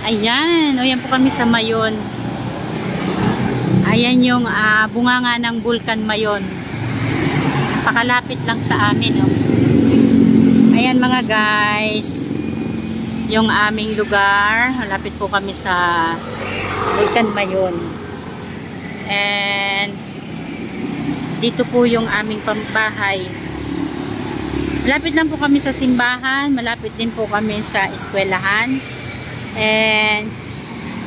Ayan, o yan po kami sa Mayon. Ayan yung bunganga ng Bulkan Mayon. Pakalapit lang sa amin. Oh. Ayan mga guys, yung aming lugar. Malapit po kami sa Bulkan Mayon. And dito po yung aming pambahay. Malapit lang po kami sa simbahan. Malapit din po kami sa eskwelahan. And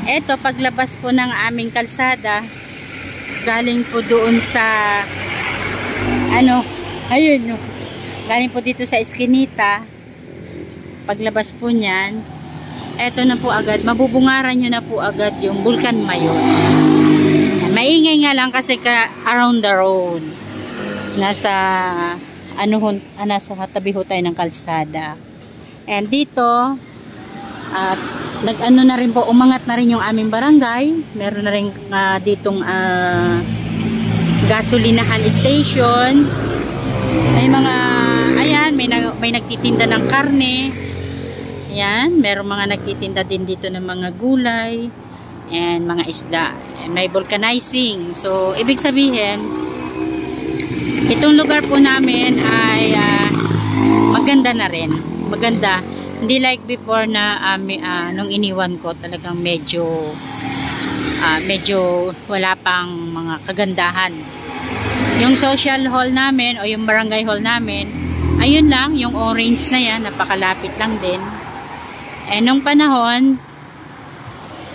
eto, paglabas po ng aming kalsada, galing po doon sa ayun, galing po dito sa Eskinita. Paglabas po niyan, eto na po agad, mabubungaran nyo na po agad yung Bulkan Mayon. Maingay nga lang kasi around the road, nasa nasa tabi ho tayo ng kalsada. And dito na rin po, umangat na rin yung aming barangay. Meron na rin ditong gasolinahan station. May mga, ayan, may nagtitinda ng karne. Ayan, meron mga nagtitinda din dito ng mga gulay and mga isda. And may vulcanizing. So, ibig sabihin, itong lugar po namin ay maganda na rin. Maganda. Hindi like before na nung iniwan ko, talagang medyo wala pang mga kagandahan. Yung social hall namin o yung barangay hall namin, ayun lang, yung orange na yan, napakalapit lang din. Eh nung panahon,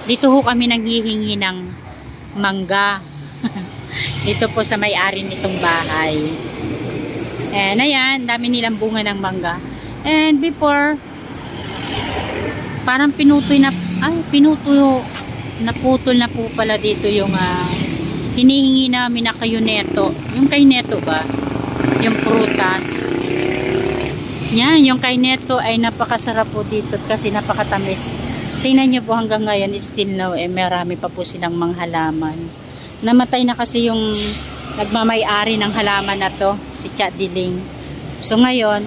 dito ho kami nanghihingi ng mangga. Dito po sa may-ari nitong bahay. And ayan, dami nilang bunga ng mangga. And before, parang naputol na po pala dito yung hinihingi namin na kayo neto. Yung kay neto ba? Yung prutas. Yan, yung kay neto ay napakasarap po dito kasi napakatamis. Tingnan nyo po hanggang ngayon, still now, marami pa po silang mga halaman. Namatay na kasi yung nagmamay-ari ng halaman na to, si Cha Diling. So ngayon,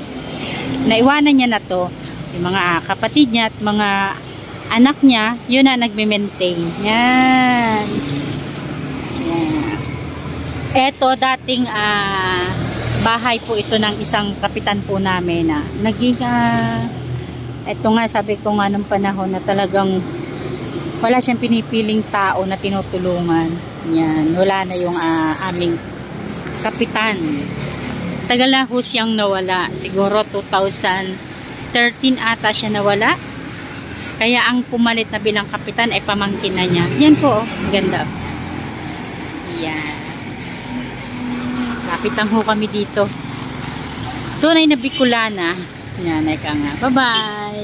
naiwanan niya na to. Yung mga kapatid niya at mga anak niya, yun na nagme-maintain. Yan. Eto, dating bahay po ito ng isang kapitan po namin na naging eto nga, sabi ko nga nung panahon na talagang wala siyang pinipiling tao na tinutulungan. Yan. Wala na yung aming kapitan. Tagal na ho siyang nawala. Siguro 2013 ata siya nawala. Kaya ang pumalit na bilang kapitan ay pamangkin na niya. Yan po, ganda. Yan. Kapitan ho kami dito. Tunay na Bicolana. Yan, eka nga. Bye-bye!